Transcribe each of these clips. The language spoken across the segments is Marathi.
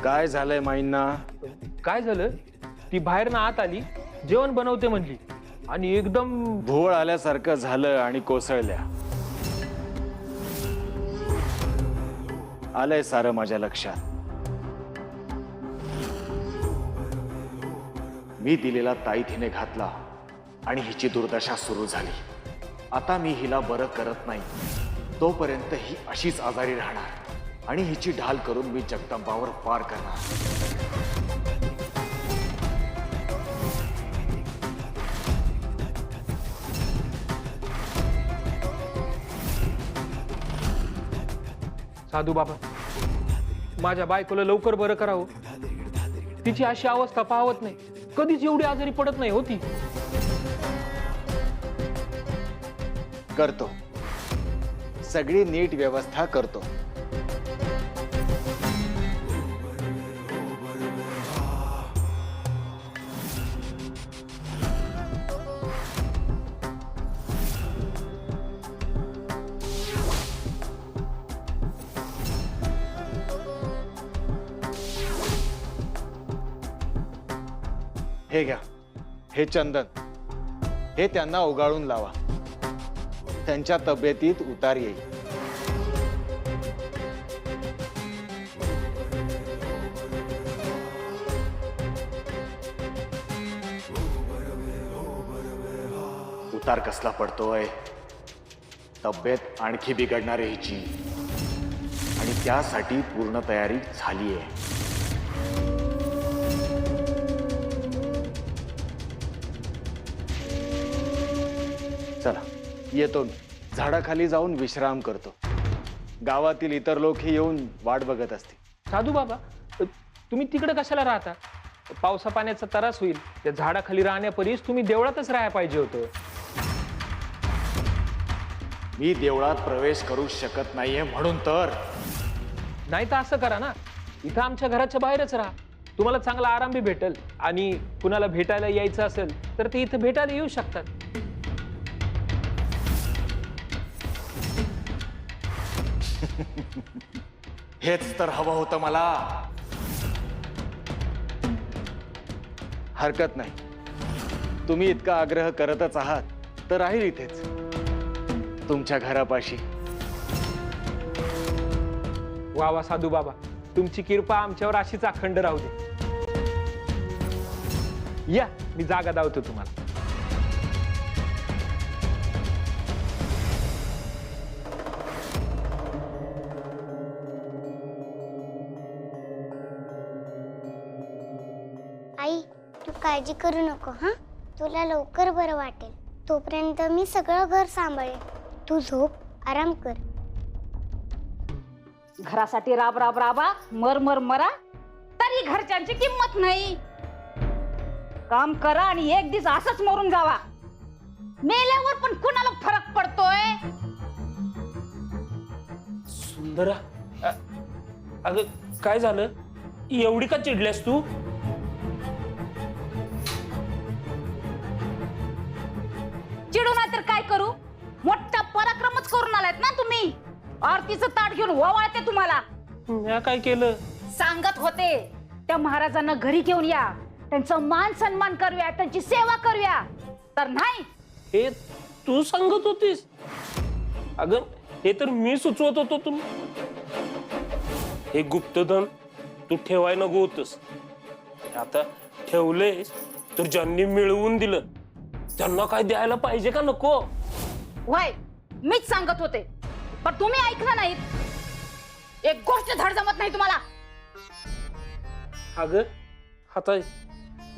काय झालंय माईंना? काय झालं? ती बाहेर ना आत आली, जेवण बनवते म्हणली आणि एकदम भोवळ आल्यासारखं झालं आणि कोसळल्या. आलंय सारं माझ्या लक्षात. मी दिलेला ताईत हिने घातला आणि हिची दुर्दशा सुरू झाली. आता मी हिला बरं करत नाही तोपर्यंत ही अशीच आजारी राहणार आणि हिची ढाल करून मी जगदंबावर पार करणार. साधू बाबा, माझ्या बायकोला लवकर बरं करावं. तिची अशी अवस्था पाहत नाही, कधीच एवढी आजारी पडत नाही होती. करतो, सगळी नीट व्यवस्था करतो. हे घ्या, हे चंदन, हे त्यांना उगाळून लावा. त्यांच्या तब्येतीत उतार येईल. उतार कसला पडतोय? तब्येत आणखी बिघडणार आहे हिची आणि त्यासाठी पूर्ण तयारी झालीये. चला येतो मी. झाडाखाली जाऊन विश्राम करतो. गावातील इतर लोक ही येऊन वाट बघत असतील. साधू बाबा, तुम्ही तिकडे कशाला राहता? पावसा पाण्याचा त्रास होईल. त्या झाडाखाली राहण्यापरीस तुम्ही देवळातच राहायला पाहिजे होतं. मी देवळात प्रवेश करू शकत नाहीये म्हणून तर. नाही तर असं करा ना, इथं आमच्या घराच्या बाहेरच राहा. तुम्हाला चांगला आराम बी भेटेल आणि कुणाला भेटायला यायचं असेल तर ते इथं भेटायला येऊ शकतात. हेच तर हवं होतं मला. हरकत नाही, तुम्ही इतका आग्रह करतच आहात तर राहील इथेच, तुमच्या घरापाशी. वा वा साधू बाबा, तुमची कृपा आमच्यावर अशीच अखंड राहू दे. या, मी जागा दावतो तुम्हाला. आई, तू काळजी करू नको. हा, तुला लवकर बरं वाटेल. तोपर्यंत मी सगळं घर सांभाळेन. तू झोप, आराम कर. घरासाठी राब राब राबा, मर मर मरा, तरी घरच्यांची किंमत नाही. काम करा आणि एक दिवस असंच मरून जावा. मेल्यावर पण कुणाला फरक पडतोय? सुंदरा, अगं काय झालं? एवढी का चिडल्यास तू? चिडू नाही तर काय करू? मोठा पराक्रमच करून आलात ना तुम्ही. आरतीचं ताट घेऊन ओवाळते तुम्हाला. मी काय केलं? सांगत होते त्या महाराजांना घरी घेऊन या, त्यांचा मान सन्मान करूया, त्यांची सेवा करूया. तर नाही, हे तू सांगत होतीस? अगं हे तर मी सुचवत होतो. तू हे गुप्तधन तू ठेवाय नको होतस. आता ठेवलेस तर ज्यांनी मिळवून दिलं त्यांना काय द्यायला पाहिजे का नको? वय मीच सांगत होते, पण तुम्ही ऐकलं नाहीत. एक गोष्ट धड जमत नाही तुम्हाला. अगं आता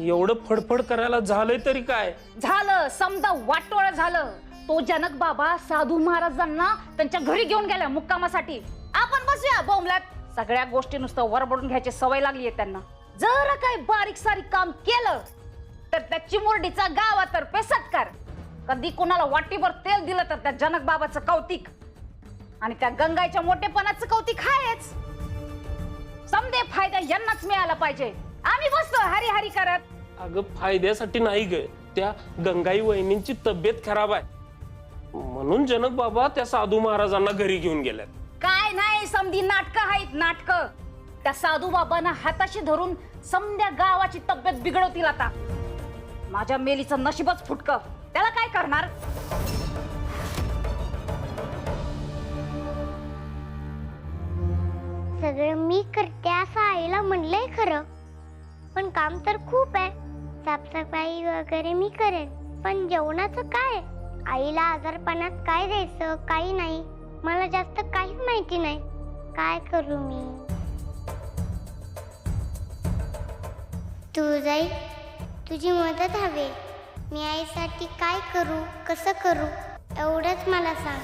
एवढं फडफड करायला झालंय तरी काय झालं? समजा वाटोळ झालं. तो जनक बाबा साधू महाराजांना त्यांच्या घरी घेऊन गेला मुक्कामासाठी. आपण बसूया बोंबल्यात. सगळ्या गोष्टी नुसतं वरबडून घ्यायची सवय लागली आहे त्यांना. जरा काय बारीक सारीक काम केलं तर त्या चिमुरडीचा गावातर्फे सत्कार. कधी कोणाला वाटीभर तेल दिलं तर त्या जनक बाबाचं कौतिक आणि त्या गंगाईच्या मोठेपणाचं कौतिक आहेच. समदे फायदा यांनाच मिळाला पाहिजे. आम्ही बसतो हरी हरी करत. अगं फायद्यासाठी नाही ग, त्या गंगाई वहिनींची तब्येत खराब आहे म्हणून जनक बाबा त्या साधू महाराजांना घरी घेऊन गेल्यात. काय नाही, समधी नाटकं आहेत नाटकं. त्या साधू बाबांना हाताशी धरून समद्या गावाची तब्येत बिघडवतील आता. माझ्या मेलीचं नशीबच फुटकं, त्याला काय करणार. सगळं मी करते असं आईला म्हणलंय खरं, पण काम तर खूप आहे. साफसफाई वगैरे मी करेन, पण जेवणाचं काय. आईला आजारपणात काय द्यायचं काही नाही, मला जास्त काहीच माहिती नाही. काय करू मी. तू जाई, तुझी मदत हवी. मी आईसाठी काय करू कसं करू एवढंच मला सांग.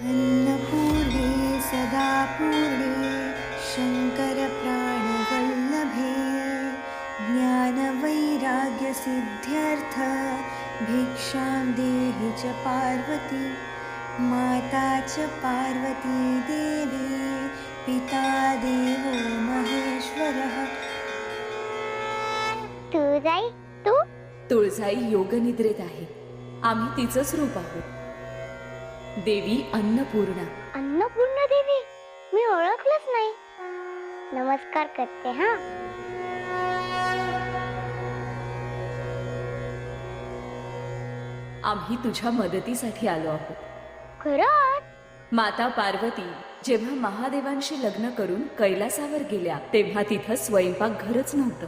अन्नपूर्णे सदा पूर्णे शङ्करप्राणवल्लभे ज्ञानवैराग्यसिद्ध्यर्थ भिक्षां देहि च पार्वती माता च पार्वती देवी पिता देवो महेश्वरः. तू जाई, तू तुळजाई योगनिद्रेत आहे. आम्ही तिचंच रूप आहोत. देवी अन्नपूर्णा. अन्नपूर्णा देवी, मी ओळखलंच नाही. नमस्कार करते हा. आम्ही तुझ्या मदतीसाठी आलो आहोत. खरंच माता पार्वती जेव्हा महादेवांशी लग्न करून कैलासावर गेल्या तेव्हा तिथं स्वयंपाकघरच नव्हतं.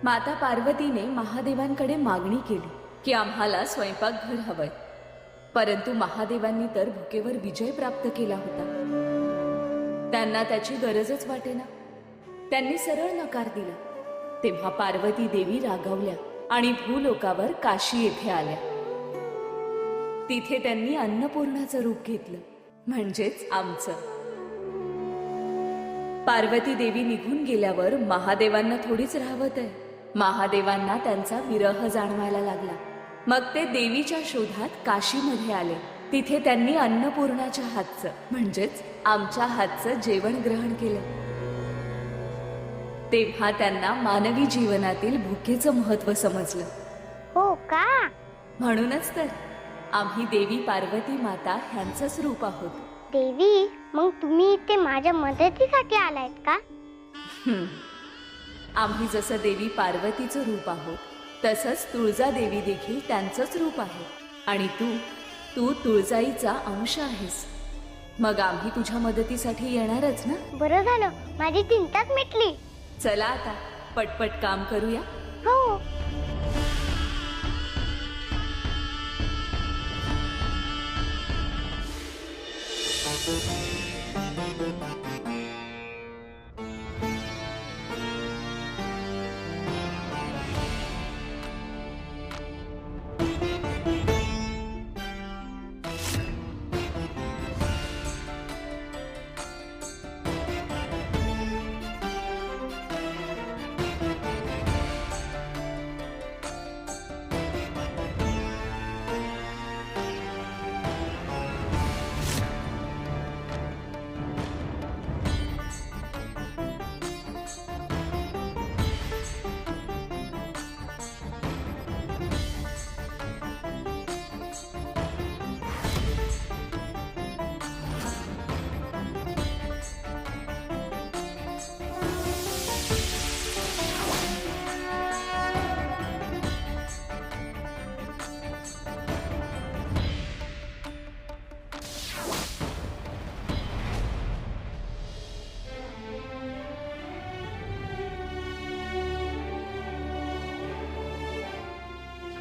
माता पार्वतीने महादेवांकडे मागणी केली की आम्हाला स्वयंपाकघर हवंय, परंतु महादेवांनी तर भुकेवर विजय प्राप्त केला होता. त्यांना त्याची गरजच वाटेना. त्यांनी सरळ नकार दिला. तेव्हा पार्वती देवी रागावल्या आणि भूलोकावर काशी येथे आल्या. तिथे त्यांनी अन्नपूर्णाचं रूप घेतलं, म्हणजेच आमचं. पार्वती देवी निघून गेल्यावर महादेवांना थोडीच राहवत आहे. महादेवांना त्यांचा विरह जाणवायला लागला. मग ते देवीच्या शोधात काशीमध्ये आले. तिथे त्यांनी अन्नपूर्णाच्या हातचं म्हणजेच आमच्या हातचं जेवण ग्रहण केलं. तेव्हा त्यांना मानवी जीवनातील भुकेचं महत्व समजलं. हो का. म्हणूनच तर आम्ही देवी पार्वती माता ह्यांचंच रूप आहोत. देवी, मग तुम्ही इथे माझ्या मदतीसाठी आलायत का. आम्ही जसं देवी पार्वतीचं रूप आहोत तसंच तुळजा देवी देखील त्यांचंच रूप आहे. आणि तू तुळजाईचा अंश आहेस. मग आम्ही तुझ्या मदतीसाठी येणारच ना. बरं झालं, माझी चिंताच मिटली. चला आता पटपट काम करूया. हो.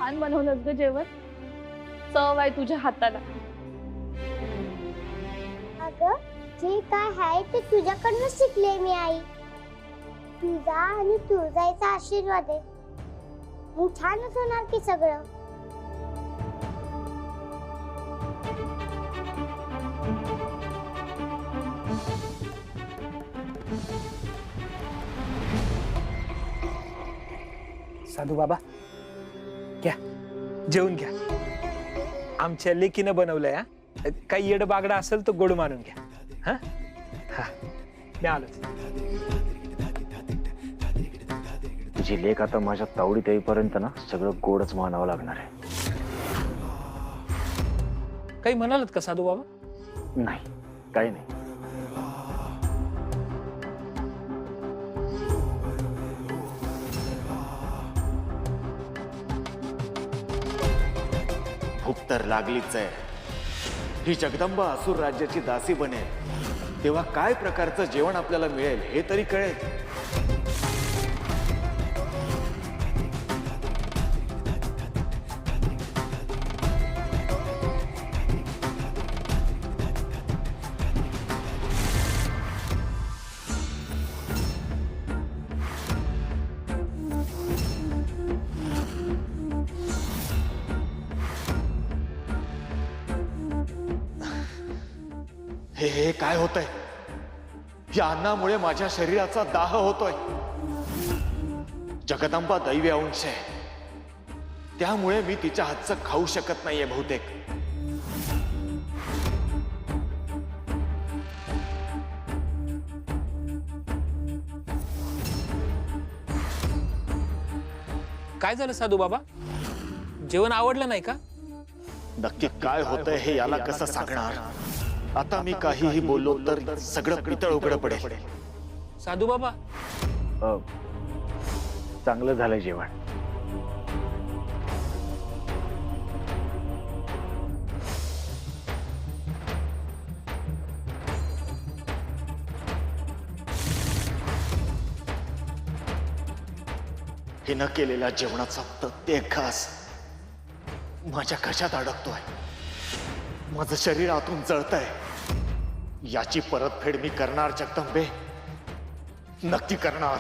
छान बनवलंस ग जेवण. चव आहे तुझ्या हाताला. अगं, जे काय आहे ते तुझ्याकडनं शिकले मी आई. तुझा आणि तुळजाईचा आशीर्वाद आहे. मग छानच होणार की सगळं. साधू बाबा घ्या, जेवून घ्या. आमच्या लेकीनं बनवलंय. हा, काही येड बागडा असेल तर गोड मानून घ्या. हा हा, मी आलोच. तुझी लेक आता माझ्या तावडीत येईपर्यंत ना सगळं गोडच मानावं लागणार आहे. काही म्हणालात का साधू बाबा? नाही, काही नाही. भूक तर लागलीच आहे. ही जगदंबा असुर राज्याची दासी बनेल तेव्हा काय प्रकारचं जेवण आपल्याला मिळेल हे तरी कळेल. हे काय होतंय? या अन्नामुळे माझ्या शरीराचा दाह होतोय. जगदंबा दैवी अंश आहे, त्यामुळे मी तिच्या हातचं खाऊ शकत नाहीये बहुतेक. काय झालं साधू बाबा? जेवण आवडलं नाही का? नक्की काय होतंय हे याला कसं सांगणार? आता मी काहीही बोललो तर सगळं पितळ उघडं पडेल. साधू बाबा, चांगलं झालंय जेवण. हिनं केलेल्या जेवणाचा प्रत्येक घास माझ्या घशात अडकतोय. माझं शरीर आतून जळतंय. याची परतफेड मी करणार जगदंबे, नक्की करणार.